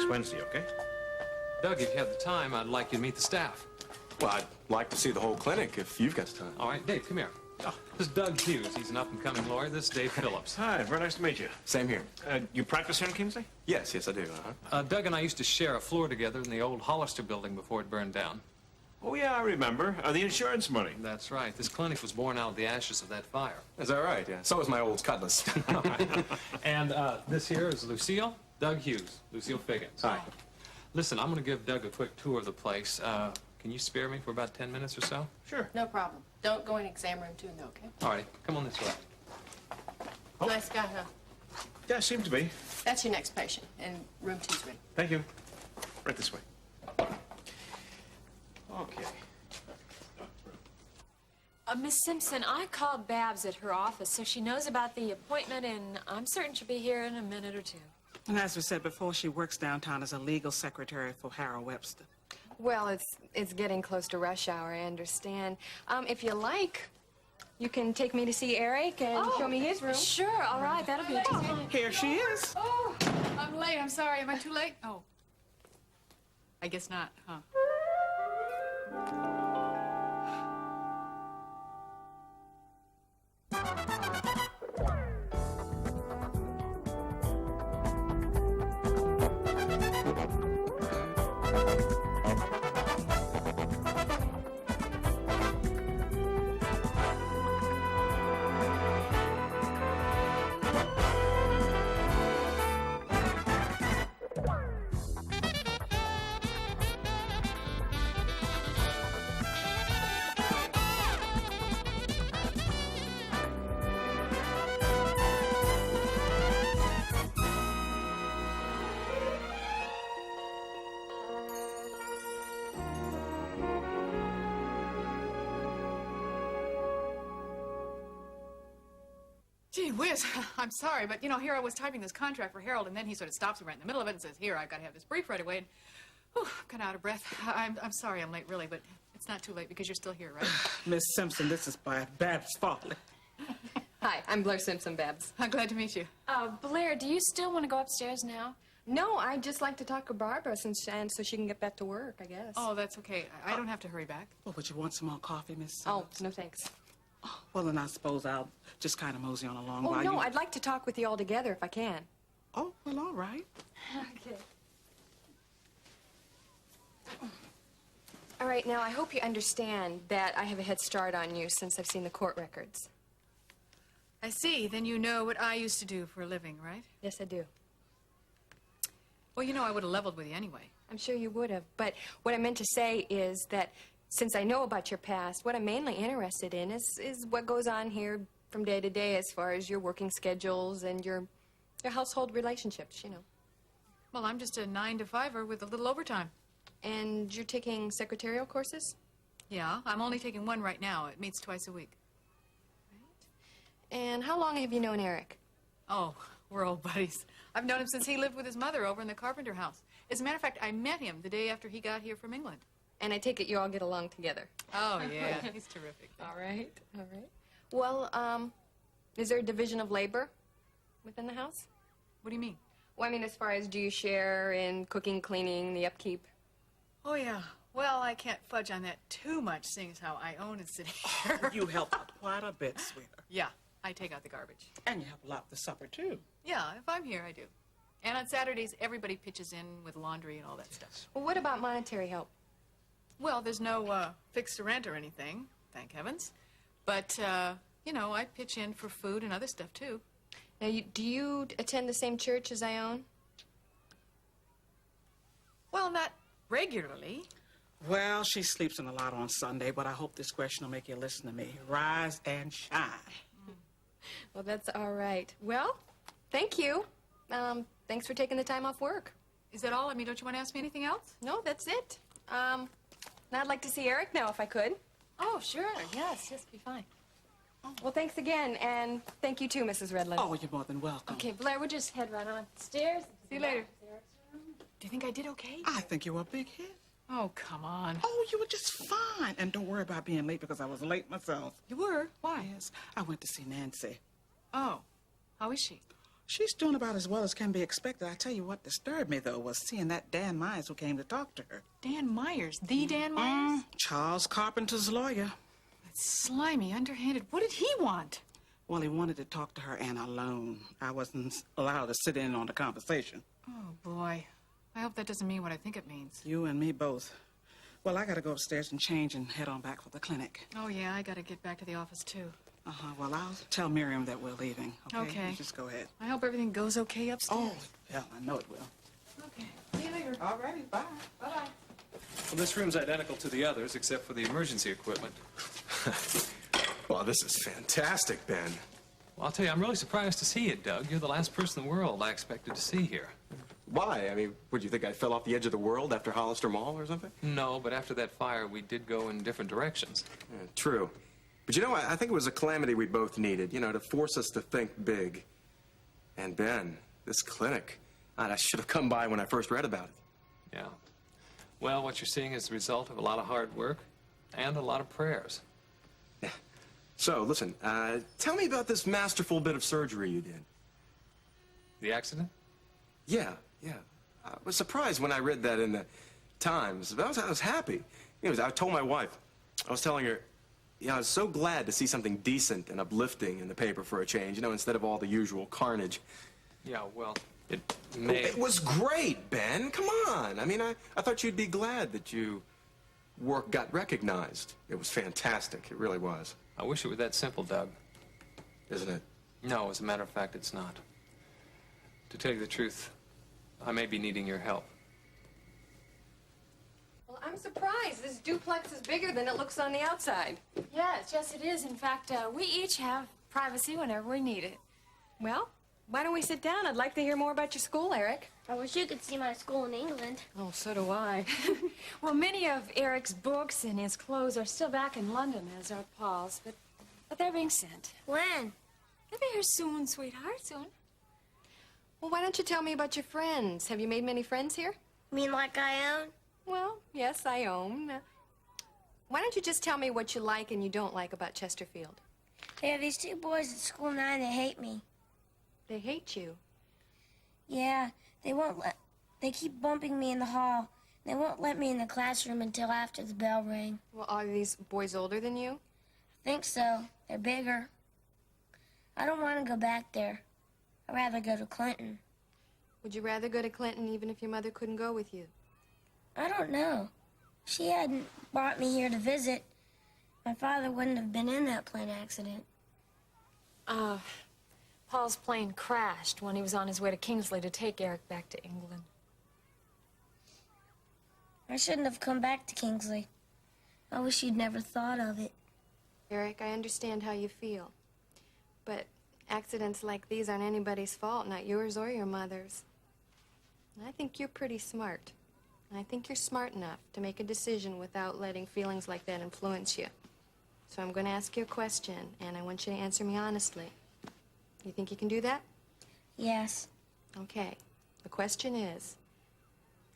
next Wednesday, okay? Doug, if you have the time, I'd like you to meet the staff. Well, I'd like to see the whole clinic if you've got the time. All right, Dave, come here. This is Doug Hughes. He's an up-and-coming lawyer. This is Dave Phillips. Hi, very nice to meet you. Same here. You practice here in Kingsley? Yes, I do. Doug and I used to share a floor together in the old Hollister building before it burned down. Oh, yeah, I remember. The insurance money. That's right. This clinic was born out of the ashes of that fire. Is that right? Yeah. So was my old cutlass. And this here is Lucille, Doug Hughes, Lucille Figgins. Hi. Listen, I'm going to give Doug a quick tour of the place. Can you spare me for about 10 minutes or so? Sure. No problem. Don't go in exam room 2, though, okay? All right, come on this way. Oh. Nice guy, huh? Yeah, seems to be. That's your next patient, and room 2's ready. Thank you. Right this way. Okay. Miss Simpson, I called Babs at her office, so she knows about the appointment, and I'm certain she'll be here in a minute or two. And as we said before, she works downtown as a legal secretary for Harold Webster. Well, it's getting close to rush hour, I understand. If you like, you can take me to see Eric and show me his room. Sure, all right, that'll be okay. Here she is. Oh, I'm late. I'm sorry. Am I too late? Oh. I guess not, huh? Gee whiz, I'm sorry, but, you know, here I was typing this contract for Harold, and then he sort of stops me right in the middle of it and says, here, I've got to have this brief right away, and, whew, I'm kind of out of breath. I'm sorry I'm late, really, but it's not too late because you're still here, right? Miss Simpson, this is by Babs fault. Hi, I'm Blair Simpson, Babs. I'm glad to meet you. Blair, do you still want to go upstairs now? No, I'd just like to talk to Barbara and so she can get back to work, I guess. Oh, that's okay. I don't have to hurry back. Well, would you want some more coffee, Miss Oh, Simpson? no thanks. Well, then I suppose I'll just kind of mosey on along Oh, while no, you... I'd like to talk with you all together if I can. Oh, well, all right. Okay. All right, now I hope you understand that I have a head start on you since I've seen the court records. I see. Then you know what I used to do for a living, right? Yes, I do. Well, you know I would have leveled with you anyway. I'm sure you would have, but what I meant to say is that since I know about your past, what I'm mainly interested in is what goes on here from day to day as far as your working schedules and your household relationships, you know. Well, I'm just a 9-to-5er with a little overtime. And you're taking secretarial courses? Yeah, I'm only taking one right now. It meets twice a week. And how long have you known Eric? Oh, we're old buddies. I've known him since he lived with his mother over in the Carpenter house. As a matter of fact, I met him the day after he got here from England. And I take it you all get along together. Oh, yeah. He's terrific. All right, all right. Well, is there a division of labor within the house? What do you mean? Well, I mean, as far as do you share in cooking, cleaning, the upkeep? Oh, yeah. Well, I can't fudge on that too much, seeing as how I own a city here. You help out quite a bit, sweetheart. Yeah, I take out the garbage. And you help a lot with the supper, too. Yeah, if I'm here, I do. And on Saturdays, everybody pitches in with laundry and all that stuff. Well, what about monetary help? Well, there's no fixed rent or anything, thank heavens. But, you know, I pitch in for food and other stuff, too. Now, do you attend the same church as I own? Well, not regularly. Well, she sleeps in a lot on Sunday, but I hope this question will make you listen to me. Rise and shine. Well, that's all right. Well, thank you. Thanks for taking the time off work. Is that all? I mean, don't you want to ask me anything else? No, that's it. Now I'd like to see Eric now, if I could. Oh, sure, yes, be fine. Well, thanks again, and thank you too, Mrs. Redland. Oh, you're more than welcome. Okay, Blair, we'll just head right on upstairs. See you later. Do you think I did okay? I think you were a big hit. Oh, come on. Oh, you were just fine. And don't worry about being late because I was late myself. You were? Why? Yes, I went to see Nancy. Oh, how is she? She's doing about as well as can be expected. I tell you what disturbed me, though, was seeing that Dan Myers who came to talk to her. Dan Myers, the Dan Myers? Charles Carpenter's lawyer. That's slimy, underhanded. What did he want? Well, he wanted to talk to her and alone. I wasn't allowed to sit in on the conversation. Oh, boy. I hope that doesn't mean what I think it means. You and me both. Well, I gotta go upstairs and change and head on back for the clinic. Oh, yeah, I gotta get back to the office, too. Well, I'll tell Miriam that we're leaving, okay? Okay. You just go ahead. I hope everything goes okay upstairs. Oh, yeah, I know it will. Okay. See you later. All righty, bye. Bye-bye. Well, this room's identical to the others, except for the emergency equipment. Well, this is fantastic, Ben. Well, I'll tell you, I'm really surprised to see you, Doug. You're the last person in the world I expected to see here. Why? I mean, would you think I fell off the edge of the world after Hollister Mall or something? No, but after that fire, we did go in different directions. Yeah, true. But you know, I think it was a calamity we both needed, you know, to force us to think big. And Ben, this clinic, God, I should have come by when I first read about it. Yeah. Well, what you're seeing is the result of a lot of hard work and a lot of prayers. Yeah. So, listen, tell me about this masterful bit of surgery you did. The accident? Yeah. I was surprised when I read that in the Times. I was happy. You know, I told my wife, I was telling her, I was so glad to see something decent and uplifting in the paper for a change, you know, instead of all the usual carnage. Yeah, well, it may... It was great, Ben. Come on. I mean, I thought you'd be glad that your work got recognized. It was fantastic. It really was. I wish it were that simple, Doug. Isn't it? No, as a matter of fact, it's not. To tell you the truth, I may be needing your help. Well, I'm surprised. This duplex is bigger than it looks on the outside. Yes, it is. In fact, we each have privacy whenever we need it. Well, why don't we sit down? I'd like to hear more about your school, Eric. I wish you could see my school in England. Oh, so do I. Well, many of Eric's books and his clothes are still back in London, as are Paul's, but they're being sent. When? They'll be here soon, sweetheart, soon. Well, why don't you tell me about your friends? Have you made many friends here? You mean like I own? Well, yes, I own. Why don't you just tell me what you like and you don't like about Chesterfield? There are these two boys at school now and they hate me. They hate you. Yeah, they keep bumping me in the hall. They won't let me in the classroom until after the bell rang. Well, are these boys older than you? I think so. They're bigger. I don't want to go back there. I'd rather go to Clinton. Would you rather go to Clinton even if your mother couldn't go with you? I don't know. If she hadn't brought me here to visit, my father wouldn't have been in that plane accident. Paul's plane crashed when he was on his way to Kingsley to take Eric back to England. I shouldn't have come back to Kingsley. I wish you'd never thought of it. Eric, I understand how you feel. But accidents like these aren't anybody's fault, not yours or your mother's. And I think you're pretty smart. And I think you're smart enough to make a decision without letting feelings like that influence you. So I'm going to ask you a question, and I want you to answer me honestly. You think you can do that? Yes. Okay. The question is,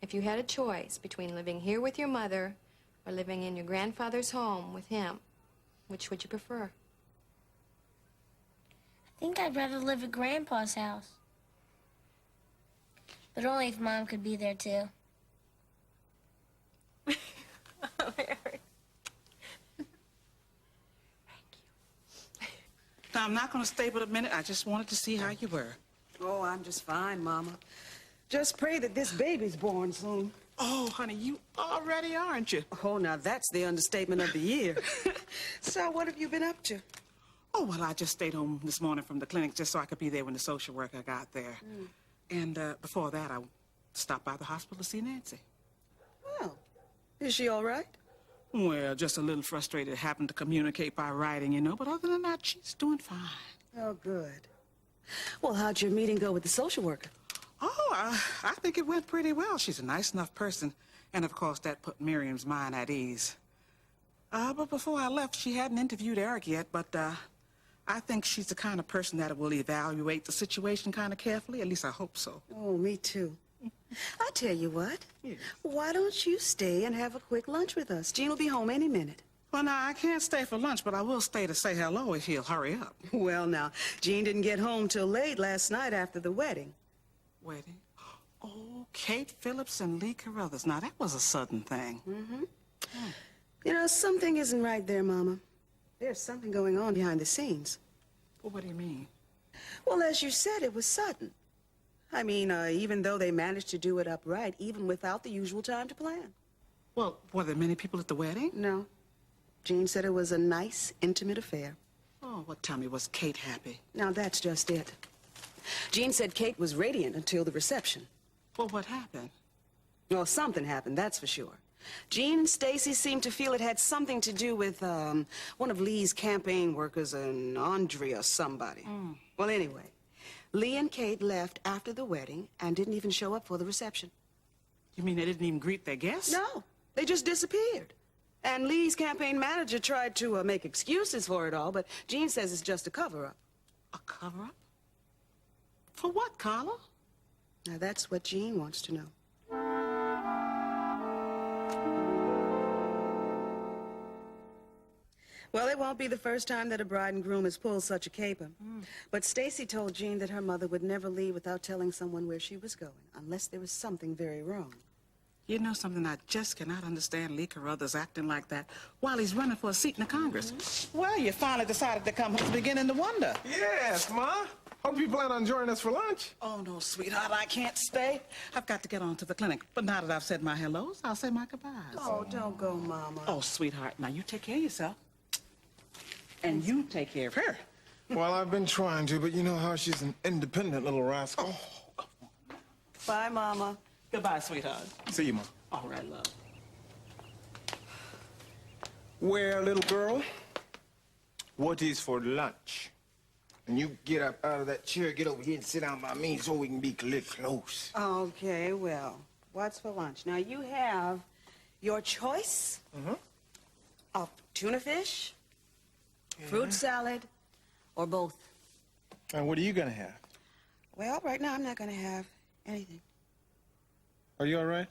if you had a choice between living here with your mother or living in your grandfather's home with him, which would you prefer? I think I'd rather live at Grandpa's house. But only if Mom could be there, too. Now, I'm not going to stay but a minute. I just wanted to see how you were. Oh, I'm just fine, Mama. Just pray that this baby's born soon. Oh, honey, you already are, aren't you? Oh, now that's the understatement of the year. So what have you been up to? Oh, well, I just stayed home this morning from the clinic just so I could be there when the social worker got there. And before that, I stopped by the hospital to see Nancy. Well, is she all right? Well, just a little frustrated having to communicate by writing, you know, but other than that, she's doing fine. Oh, good. Well, how'd your meeting go with the social worker? Oh, I think it went pretty well. She's a nice enough person. And, of course, that put Miriam's mind at ease. But before I left, she hadn't interviewed Eric yet, but I think she's the kind of person that will evaluate the situation kind of carefully. At least I hope so. Oh, me too. I tell you what. Yes. Why don't you stay and have a quick lunch with us? Jean will be home any minute. Well, now, I can't stay for lunch, but I will stay to say hello if he'll hurry up. Well, now, Jean didn't get home till late last night after the wedding. Wedding? Oh, Kate Phillips and Lee Carruthers. Now, that was a sudden thing. Mm-hmm. You know, something isn't right there, Mama. There's something going on behind the scenes. Well, what do you mean? Well, as you said, it was sudden. I mean, even though they managed to do it upright, even without the usual time to plan. Well, were there many people at the wedding? No. Jean said it was a nice, intimate affair. Oh, well, tell me, was Kate happy? Now, that's just it. Jean said Kate was radiant until the reception. Well, what happened? Well, something happened, that's for sure. Jean and Stacy seemed to feel it had something to do with one of Lee's campaign workers, an Andre or somebody. Well, anyway, Lee and Kate left after the wedding and didn't even show up for the reception. You mean they didn't even greet their guests? No, they just disappeared. And Lee's campaign manager tried to make excuses for it all, but Jean says it's just a cover-up. A cover-up? For what, Carla? Now, that's what Jean wants to know. Well, it won't be the first time that a bride and groom has pulled such a caper. But Stacy told Jean that her mother would never leave without telling someone where she was going, unless there was something very wrong. You know something, I just cannot understand Lee Carruthers acting like that while he's running for a seat in the Congress. Well, you finally decided to come home, beginning to wonder. Yes, Ma. Hope you plan on joining us for lunch. Oh, no, sweetheart, I can't stay. I've got to get on to the clinic. But now that I've said my hellos, I'll say my goodbyes. Oh, don't go, Mama. Oh, sweetheart, now you take care of yourself. And you take care of her. Well, I've been trying to, but you know how she's an independent little rascal. Oh. Bye, Mama. Goodbye, sweetheart. See you, Ma. All right, love. Well, little girl, what is for lunch? And you get up out of that chair, get over here and sit down by me so we can be close. Okay, well, what's for lunch? Now, you have your choice of tuna fish, fruit salad, or both. And what are you gonna have? Well, right now, I'm not going to have anything. Are you all right?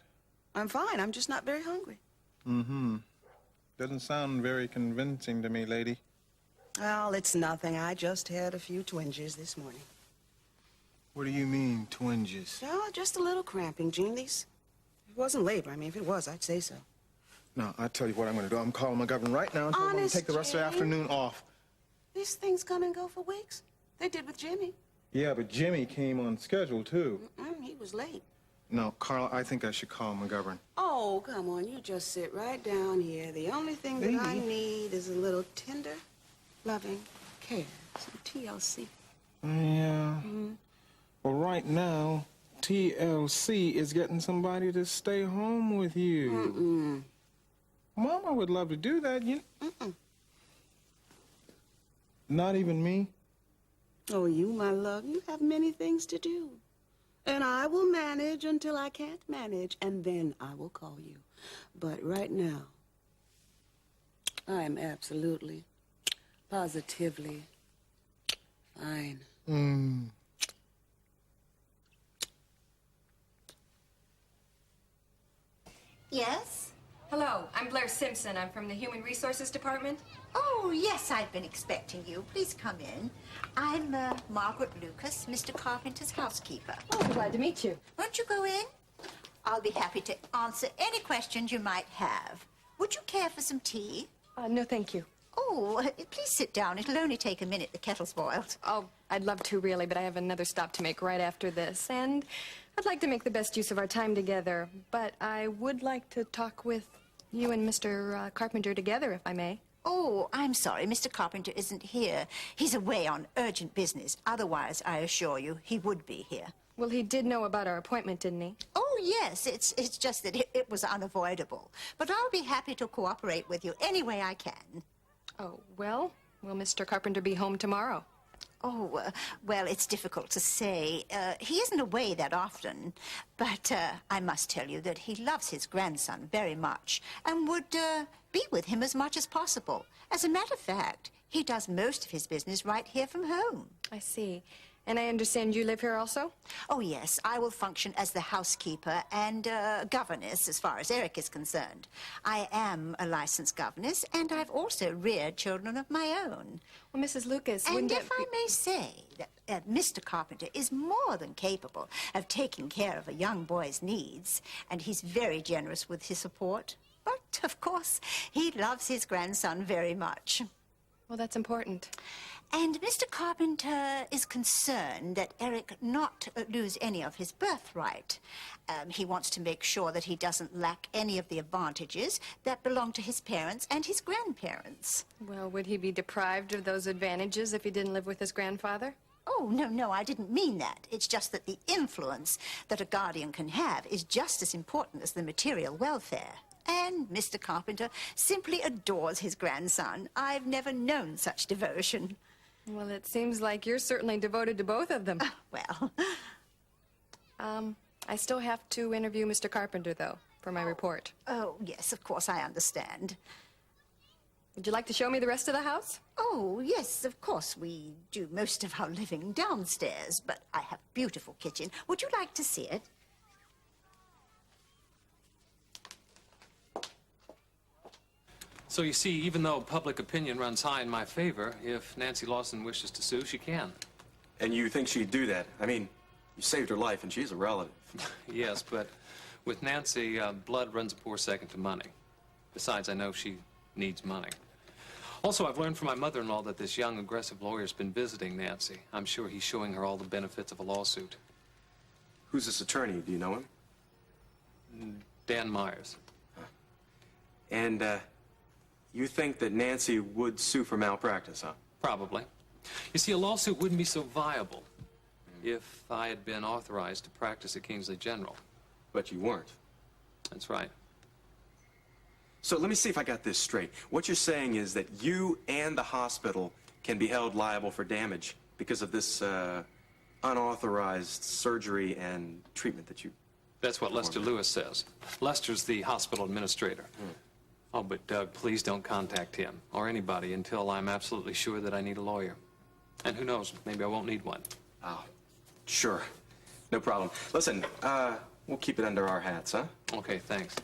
I'm fine. I'm just not very hungry. Doesn't sound very convincing to me, lady. Well, it's nothing. I just had a few twinges this morning. What do you mean, twinges? Oh, just a little cramping, Jean. It wasn't labor. I mean, if it was, I'd say so. No, I tell you what I'm gonna do. I'm calling my governor right now and tell him I'm gonna Honest, take the rest of the Jane? afternoon off. These things come and go for weeks. They did with Jimmy. Yeah, but Jimmy came on schedule, too. He was late. No, Carl, I think I should call McGovern. Oh, come on. You just sit right down here. The only thing that I need is a little tender, loving care. Some TLC. Yeah. Well, right now, TLC is getting somebody to stay home with you. Mama would love to do that. Not even me? Oh, you, my love, you have many things to do. And I will manage until I can't manage, and then I will call you. But right now, I am absolutely, positively fine. Yes? Hello, I'm Blair Simpson. I'm from the Human Resources Department. Oh, yes, I've been expecting you. Please come in. I'm Margaret Lucas, Mr. Carpenter's housekeeper. Oh, I'm glad to meet you. Won't you go in? I'll be happy to answer any questions you might have. Would you care for some tea? No, thank you. Oh, please sit down. It'll only take a minute. The kettle's boiled. Oh, I'd love to, really, but I have another stop to make right after this. And I'd like to make the best use of our time together. But I would like to talk with you and Mr. Carpenter together, if I may. Oh, I'm sorry. Mr. Carpenter isn't here. He's away on urgent business. Otherwise, I assure you, he would be here. Well, he did know about our appointment, didn't he? Oh, yes. It's just that it was unavoidable. But I'll be happy to cooperate with you any way I can. Oh, well, will Mr. Carpenter be home tomorrow? Oh, well, it's difficult to say. He isn't away that often. But I must tell you that he loves his grandson very much and would be with him as much as possible. As a matter of fact, he does most of his business right here from home. I see. And I understand you live here also? Oh, yes, I will function as the housekeeper and governess as far as Eric is concerned. I am a licensed governess, and I've also reared children of my own. Well, Mrs. Lucas, And wouldn't if it I may say that Mr. Carpenter is more than capable of taking care of a young boy's needs, and he's very generous with his support. But, of course, he loves his grandson very much. Well, that's important. And Mr. Carpenter is concerned that Eric not lose any of his birthright. He wants to make sure that he doesn't lack any of the advantages that belong to his parents and his grandparents. Well, would he be deprived of those advantages if he didn't live with his grandfather? Oh, no, I didn't mean that. It's just that the influence that a guardian can have is just as important as the material welfare. And Mr. Carpenter simply adores his grandson. I've never known such devotion. Well, it seems like you're certainly devoted to both of them. Well. I still have to interview Mr. Carpenter, though, for my report. Oh, yes, of course, I understand. Would you like to show me the rest of the house? Oh, yes, of course. We do most of our living downstairs, but I have a beautiful kitchen. Would you like to see it? So you see, even though public opinion runs high in my favor, if Nancy Lawson wishes to sue, she can. And you think she'd do that? I mean, you saved her life, and she's a relative. Yes, but with Nancy, blood runs a poor second to money. Besides, I know she needs money. Also, I've learned from my mother-in-law that this young, aggressive lawyer's been visiting Nancy. I'm sure he's showing her all the benefits of a lawsuit. Who's this attorney? Do you know him? Dan Myers. And, you think that Nancy would sue for malpractice, huh? Probably. You see, a lawsuit wouldn't be so viable if I had been authorized to practice at Kingsley General. But you weren't. That's right. So let me see if I got this straight. What you're saying is that you and the hospital can be held liable for damage because of this unauthorized surgery and treatment that you... That's what Lester Lewis says. Lester's the hospital administrator. Oh, but Doug, please don't contact him or anybody until I'm absolutely sure that I need a lawyer. And who knows, maybe I won't need one. Oh, sure. No problem. Listen, we'll keep it under our hats, huh? Okay, thanks.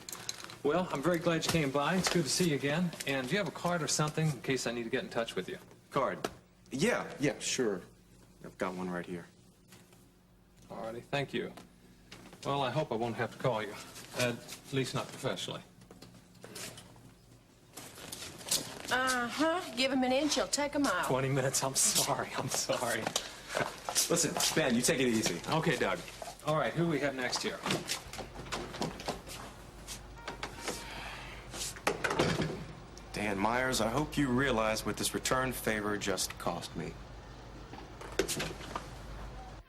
Well, I'm very glad you came by. It's good to see you again. And do you have a card or something in case I need to get in touch with you? Card. Yeah, sure. I've got one right here. All righty, thank you. Well, I hope I won't have to call you. At least not professionally. Uh-huh. Give him an inch, he'll take a mile. 20 minutes, I'm sorry. Listen, Ben, you take it easy. Okay, Doug. All right, who do we have next here? Dan Myers, I hope you realize what this return favor just cost me.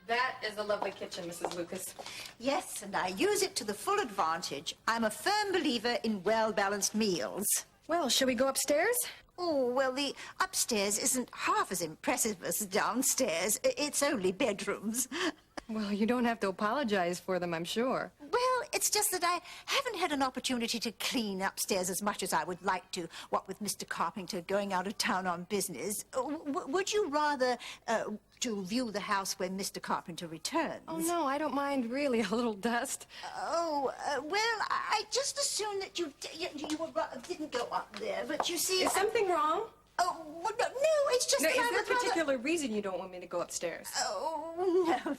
That is a lovely kitchen, Mrs. Lucas. Yes, and I use it to the full advantage. I'm a firm believer in well-balanced meals. Well, shall we go upstairs? Oh, well, the upstairs isn't half as impressive as downstairs. It's only bedrooms. Well, you don't have to apologize for them, I'm sure. Well, it's just that I haven't had an opportunity to clean upstairs as much as I would like to, what with Mr. Carpenter going out of town on business. Would you rather to view the house when Mr. Carpenter returns? Oh, no, I don't mind really a little dust. Oh, well, I just assumed that you didn't go up there, but you see... Is something wrong? Oh, well, no, it's just No, that is I there would a particular reason you don't want me to go upstairs? Oh,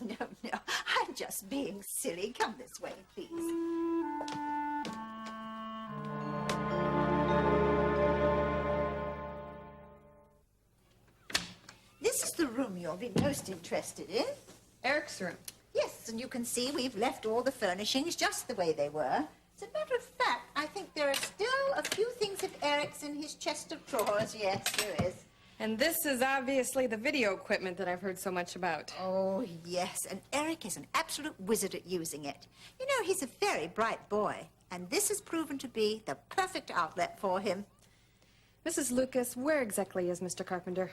no. I'm just being silly. Come this way, please. This is the room you'll be most interested in. Eric's room. Yes, and you can see we've left all the furnishings just the way they were. As a matter of fact, I think there are still a few things of Eric's in his chest of drawers. Yes, there is. And this is obviously the video equipment that I've heard so much about. Oh, yes, and Eric is an absolute wizard at using it. You know, he's a very bright boy, and this has proven to be the perfect outlet for him. Mrs. Lucas, where exactly is Mr. Carpenter?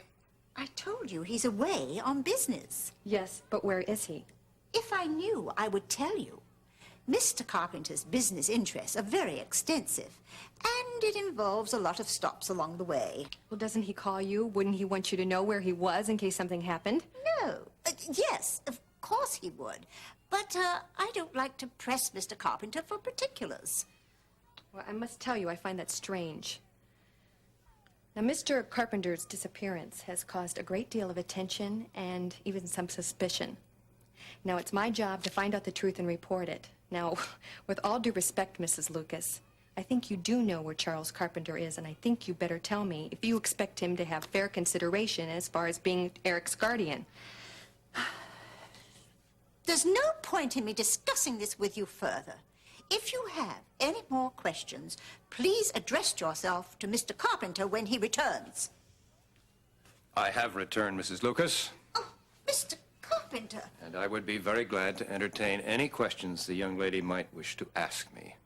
I told you he's away on business. Yes, but where is he? If I knew, I would tell you. Mr. Carpenter's business interests are very extensive, and it involves a lot of stops along the way. Well, doesn't he call you? Wouldn't he want you to know where he was in case something happened? No, Yes, of course he would. But I don't like to press Mr. Carpenter for particulars. Well, I must tell you, I find that strange. Now, Mr. Carpenter's disappearance has caused a great deal of attention and even some suspicion. Now, it's my job to find out the truth and report it. Now, with all due respect, Mrs. Lucas, I think you do know where Charles Carpenter is, and I think you better tell me if you expect him to have fair consideration as far as being Eric's guardian. There's no point in me discussing this with you further. If you have any more questions, please address yourself to Mr. Carpenter when he returns. I have returned, Mrs. Lucas, Oh, Mr. Carpenter. and I would be very glad to entertain any questions the young lady might wish to ask me.